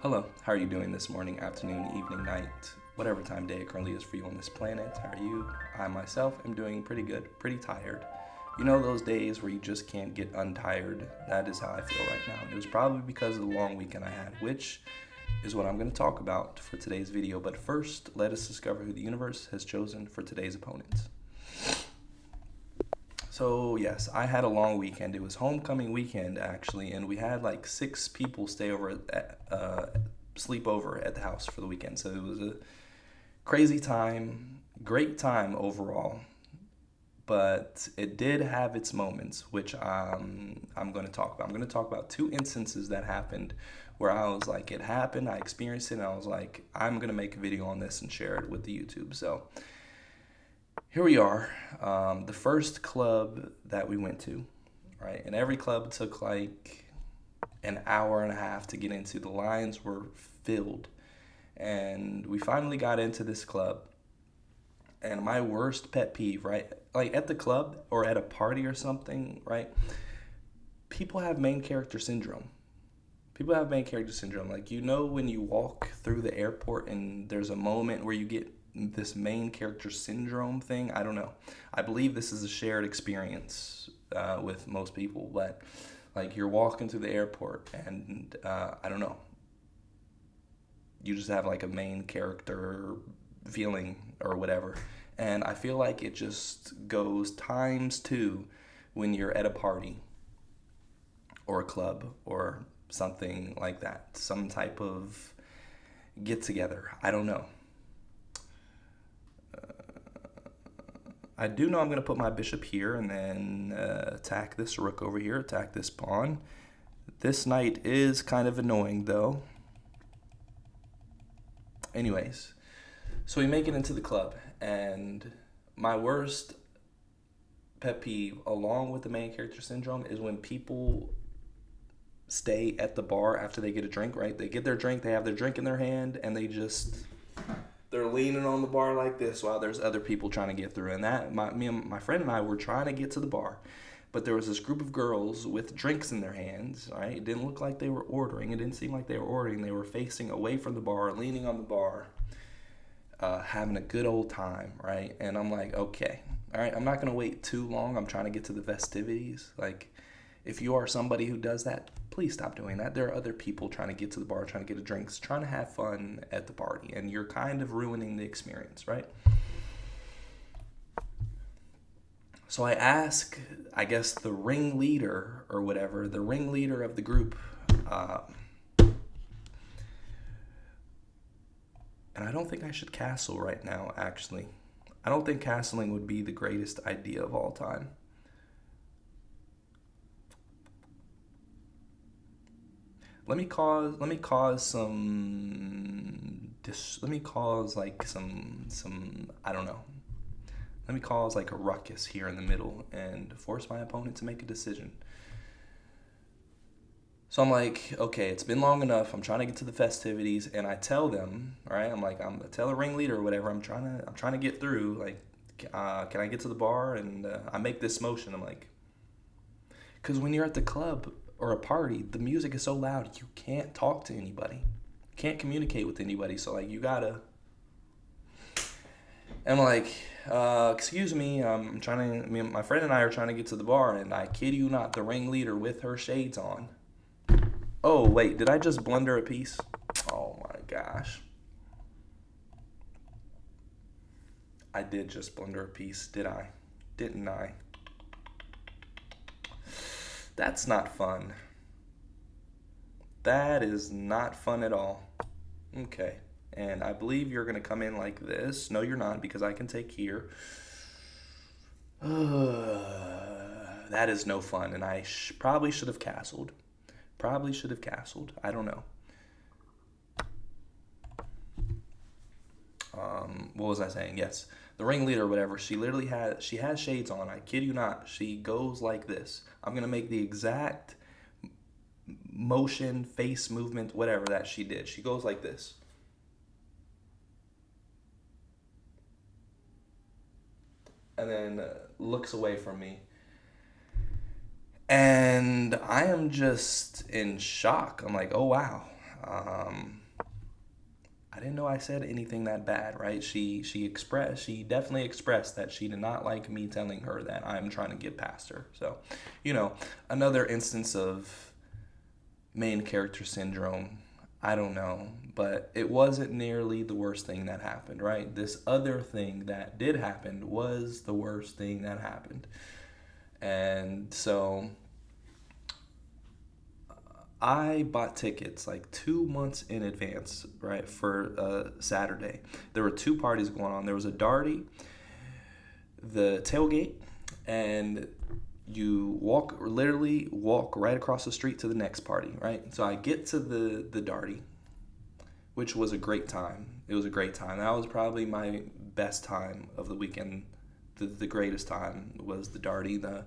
Hello, how are you doing this morning, afternoon, evening, night, whatever time of day it currently is for you on this planet? How are you? I myself am doing pretty good, pretty tired. You know those days where you just can't get untired? That is how I feel right now. And it was probably because of the long weekend I had, which is what I'm going to talk about for today's video. But first, let us discover who the universe has chosen for today's opponents. So yes, I had a long weekend. It was homecoming weekend actually, and we had like 6 people sleep over at the house for the weekend. So it was a crazy time, great time overall. But it did have its moments, which I'm going to talk about. I'm going to talk about 2 instances that happened where I was like, it happened, I experienced it, and I was like, I'm going to make a video on this and share it with the YouTube. So here we are, the first club that we went to, right? And every club took like an hour and a half to get into. The lines were filled. And we finally got into this club. And my worst pet peeve, right? Like at the club or at a party or something, right? People have main character syndrome. People have main character syndrome. Like, you know, when you walk through the airport and there's a moment where you get this main character syndrome thing. I don't know. I believe this is a shared experience with most people, but like you're walking through the airport and I don't know. You just have like a main character feeling or whatever. And I feel like it just goes times 2 when you're at a party or a club or something like that. Some type of get together. I don't know. I do know I'm going to put my bishop here and then attack this rook over here, attack this pawn. This knight is kind of annoying though. Anyways, so we make it into the club, and my worst pet peeve, along with the main character syndrome, is when people stay at the bar after they get a drink, right? They get their drink, they have their drink in their hand, and they're leaning on the bar like this while there's other people trying to get through. And me and my friend and I were trying to get to the bar, but there was this group of girls with drinks in their hands, right? It didn't look like they were ordering. It didn't seem like they were ordering. They were facing away from the bar, leaning on the bar, having a good old time, right? And I'm like, okay, all right, I'm not going to wait too long. I'm trying to get to the festivities. Like, if you are somebody who does that, please stop doing that. There are other people trying to get to the bar, trying to get a drink, trying to have fun at the party, and you're kind of ruining the experience, right? So I ask, I guess, the ringleader or whatever, the ringleader of the group, and I don't think I should castle right now, actually. I don't think castling would be the greatest idea of all time. Let me cause like some I don't know. Let me cause like a ruckus here in the middle and force my opponent to make a decision. So I'm like, okay, it's been long enough. I'm trying to get to the festivities, and I tell them, right? I tell the ringleader or whatever. I'm trying to get through. Like, can I get to the bar? And I make this motion. I'm like, because when you're at the club or a party, the music is so loud you can't talk to anybody, can't communicate with anybody. So like you gotta. And I'm like, excuse me, my friend and I are trying to get to the bar, and I kid you not, the ringleader with her shades on. Oh wait, did I just blunder a piece? Oh my gosh. I did just blunder a piece, did I? Didn't I? That's not fun. That is not fun at all. Okay. And I believe you're going to come in like this. No, you're not, because I can take here. That is no fun, and I probably should have castled. Probably should have castled. I don't know. What was I saying? Yes. The ringleader or whatever, she has shades on. I kid you not. She goes like this. I'm going to make the exact motion, face movement, whatever that she did. She goes like this. And then looks away from me. And I am just in shock. I'm like, oh wow, Um, I didn't know I said anything that bad, right? She definitely expressed that she did not like me telling her that I'm trying to get past her. So, you know, another instance of main character syndrome. I don't know, but it wasn't nearly the worst thing that happened, right? This other thing that did happen was the worst thing that happened. And so I bought tickets like 2 months in advance, right, for Saturday. There were two parties going on. There was a Darty, the tailgate, and you literally walk right across the street to the next party, right? So I get to the Darty, which was a great time. It was a great time. That was probably my best time of the weekend. The greatest time was the Darty, the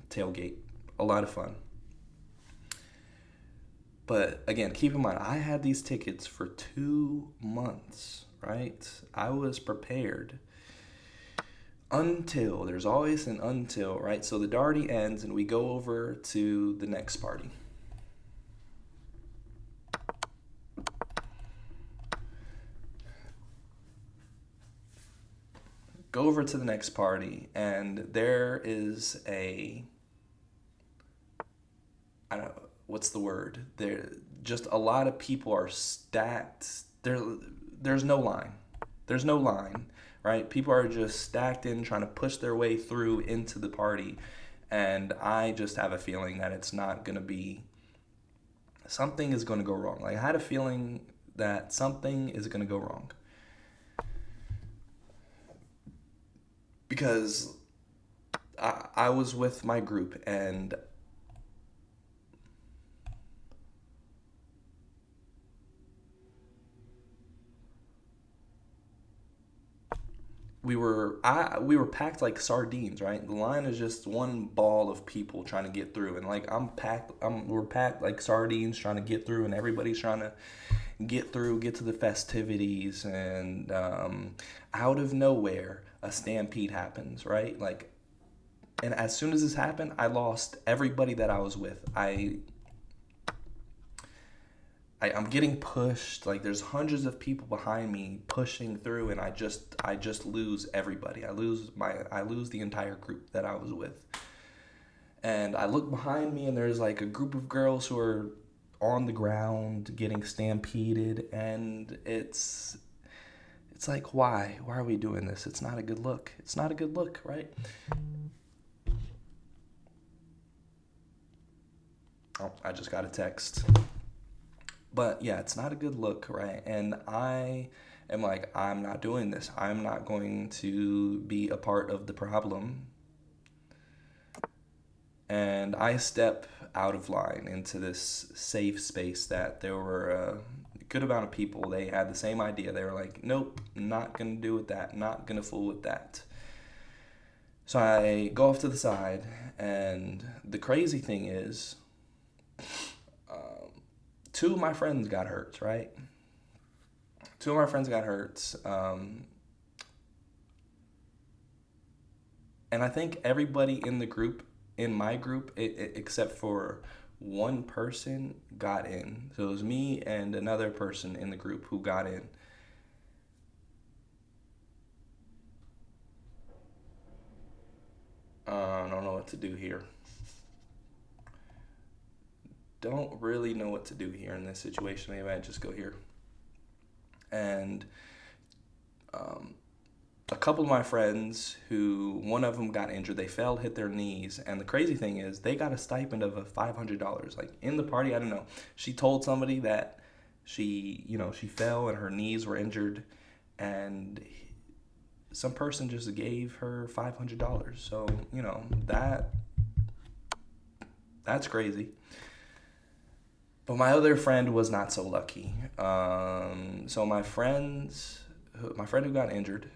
tailgate. A lot of fun. But again, keep in mind, I had these tickets for 2 months, right? I was prepared until, there's always an until, right? So the Darty ends and we go over to the next party. Go over to the next party, and there is I don't know, what's the word? There, just a lot of people are stacked. There's no line. There's no line, right? People are just stacked in, trying to push their way through into the party, and I just have a feeling that it's not gonna be. Something is gonna go wrong. Like I had a feeling that something is gonna go wrong because I was with my group and we were packed like sardines, right? The line is just one ball of people trying to get through, and like we're packed like sardines trying to get through, and everybody's trying to get through, get to the festivities, and out of nowhere, a stampede happens, right? Like, and as soon as this happened, I lost everybody that I was with. I'm getting pushed. Like there's hundreds of people behind me pushing through, and I just lose everybody. I lose the entire group that I was with. And I look behind me, and there's like a group of girls who are on the ground getting stampeded, and it's like why are we doing this? It's not a good look. It's not a good look, right? Oh, I just got a text. But yeah, it's not a good look, right? And I am like, I'm not doing this. I'm not going to be a part of the problem. And I step out of line into this safe space that there were a good amount of people. They had the same idea. They were like, nope, not going to do with that. Not going to fool with that. So I go off to the side. And the crazy thing is, two of my friends got hurt, right? Two of my friends got hurt. And I think everybody in the group, in my group, except for one person, got in. So it was me and another person in the group who got in. I don't know what to do here. Don't really know what to do here in this situation. Maybe I just go here. And um, a couple of my friends who one of them got injured, they fell, hit their knees, and the crazy thing is they got a stipend of $500. Like in the party, I don't know. She told somebody that she fell and her knees were injured, and some person just gave her $500. So that's crazy. But my other friend was not so lucky. So my friend who got injured,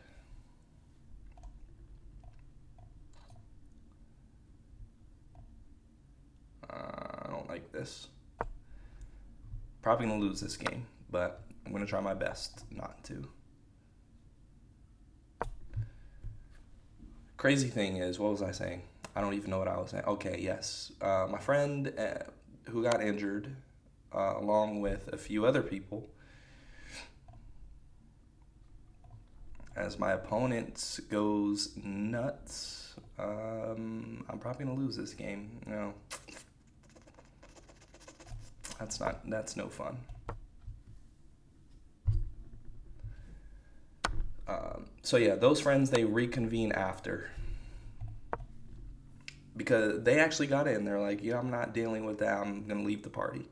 I don't like this. Probably gonna lose this game, but I'm gonna try my best not to. Crazy thing is, what was I saying? I don't even know what I was saying. Okay, yes. My friend who got injured, along with a few other people, as my opponent goes nuts. I'm probably gonna lose this game. No, that's no fun. So yeah, those friends, they reconvene after, because they actually got in. They're like, yeah, I'm not dealing with that. I'm gonna leave the party.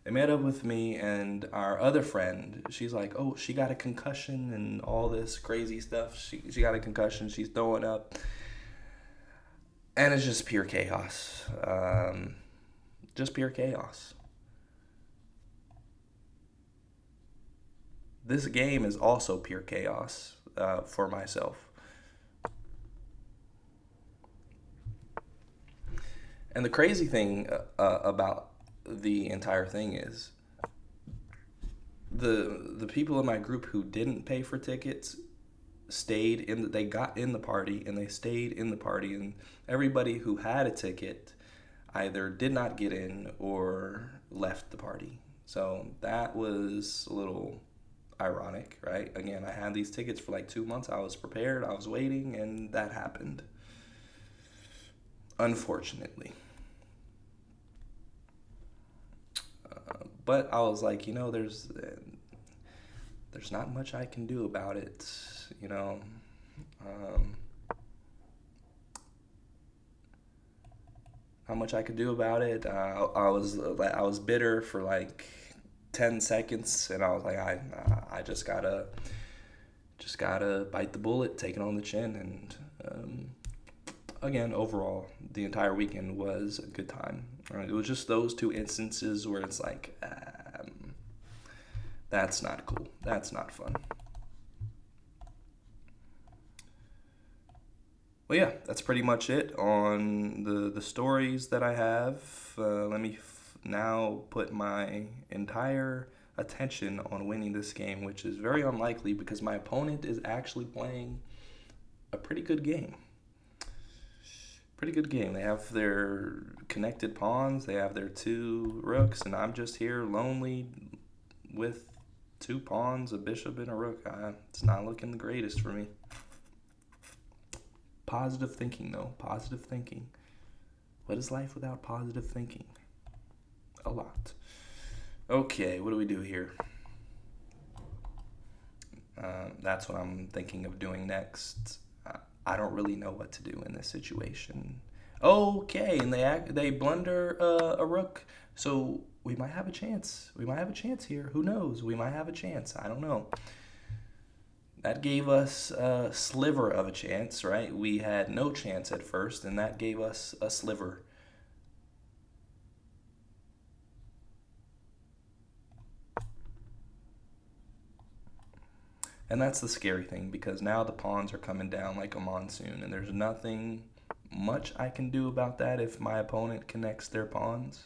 They met up with me and our other friend. She's like, oh, she got a concussion and all this crazy stuff. She got a concussion. She's throwing up. And it's just pure chaos. Just pure chaos. This game is also pure chaos for myself. And the crazy thing about the entire thing is the people in my group who didn't pay for tickets stayed in. They got in the party and they stayed in the party, and everybody who had a ticket either did not get in or left the party. So that was a little ironic, right? Again, I had these tickets for like 2 months. I was prepared, I was waiting, and that happened, unfortunately. But I was like, there's not much I can do about it, you know. Um, not much I could do about it. I was bitter for like 10 seconds, and I was like, I just gotta bite the bullet, take it on the chin, and again, overall, the entire weekend was a good time. It was just those two instances where it's like, that's not cool. That's not fun. Well, yeah, that's pretty much it on the stories that I have. Let me now put my entire attention on winning this game, which is very unlikely because my opponent is actually playing a pretty good game. Pretty good game. They have their connected pawns, they have their two rooks, and I'm just here lonely with two pawns, a bishop, and a rook. It's not looking the greatest for me. Positive thinking, though. Positive thinking. What is life without positive thinking? A lot. Okay, what do we do here? That's what I'm thinking of doing next. I don't really know what to do in this situation. Okay, and they blunder a rook, so we might have a chance. We might have a chance here. Who knows? We might have a chance. I don't know. That gave us a sliver of a chance, right? We had no chance at first, and that gave us a sliver. And that's the scary thing, because now the pawns are coming down like a monsoon, and there's nothing much I can do about that if my opponent connects their pawns.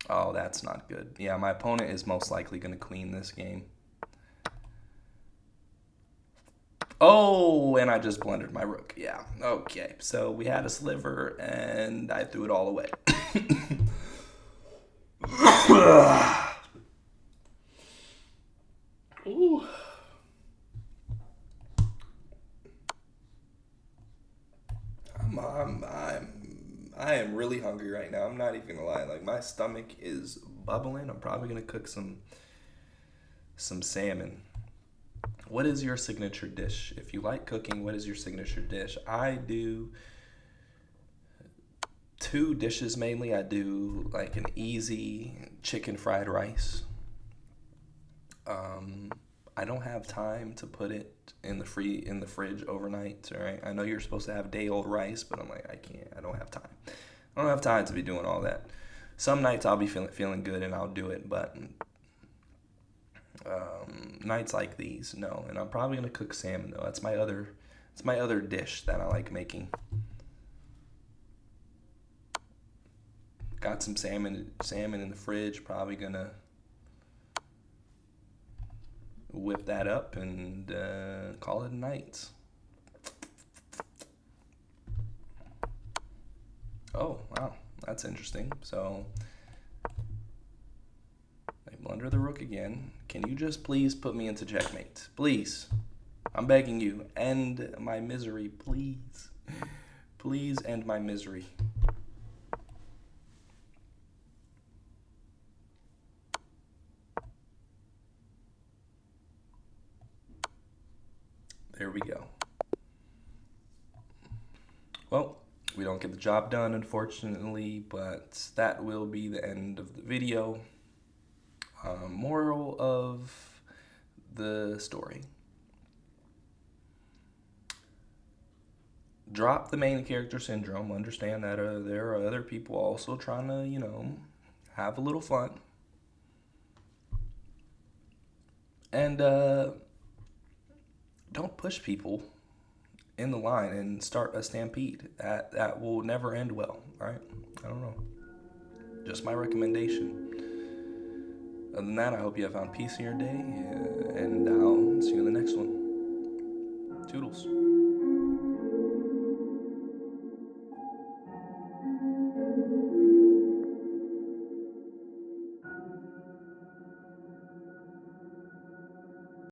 Oh, that's not good. Yeah, my opponent is most likely going to queen this game. Oh, and I just blundered my rook. Yeah, okay. So we had a sliver, and I threw it all away. Ooh. I am really hungry right now. I'm not even gonna lie. Like, my stomach is bubbling. I'm probably gonna cook some salmon. What is your signature dish? If you like cooking, what is your signature dish? I do two dishes mainly. I do like an easy chicken fried rice. I don't have time to put it in the fridge overnight. All right, I know you're supposed to have day old rice, but I'm like, I can't. I don't have time. I don't have time to be doing all that. Some nights I'll be feeling good and I'll do it, but nights like these, no. And I'm probably gonna cook salmon though. It's my other dish that I like making. Got some salmon in the fridge. Probably gonna whip that up and call it a night. Oh, wow. That's interesting. So, they blunder the rook again. Can you just please put me into checkmate? Please. I'm begging you. End my misery, please. Please end my misery. There we go. Well, we don't get the job done, unfortunately, but that will be the end of the video. Moral of the story. Drop the main character syndrome. Understand that there are other people also trying to, have a little fun. And don't push people in the line and start a stampede. That will never end well, right? I don't know. Just my recommendation. Other than that, I hope you have found peace in your day, and I'll see you in the next one. Toodles.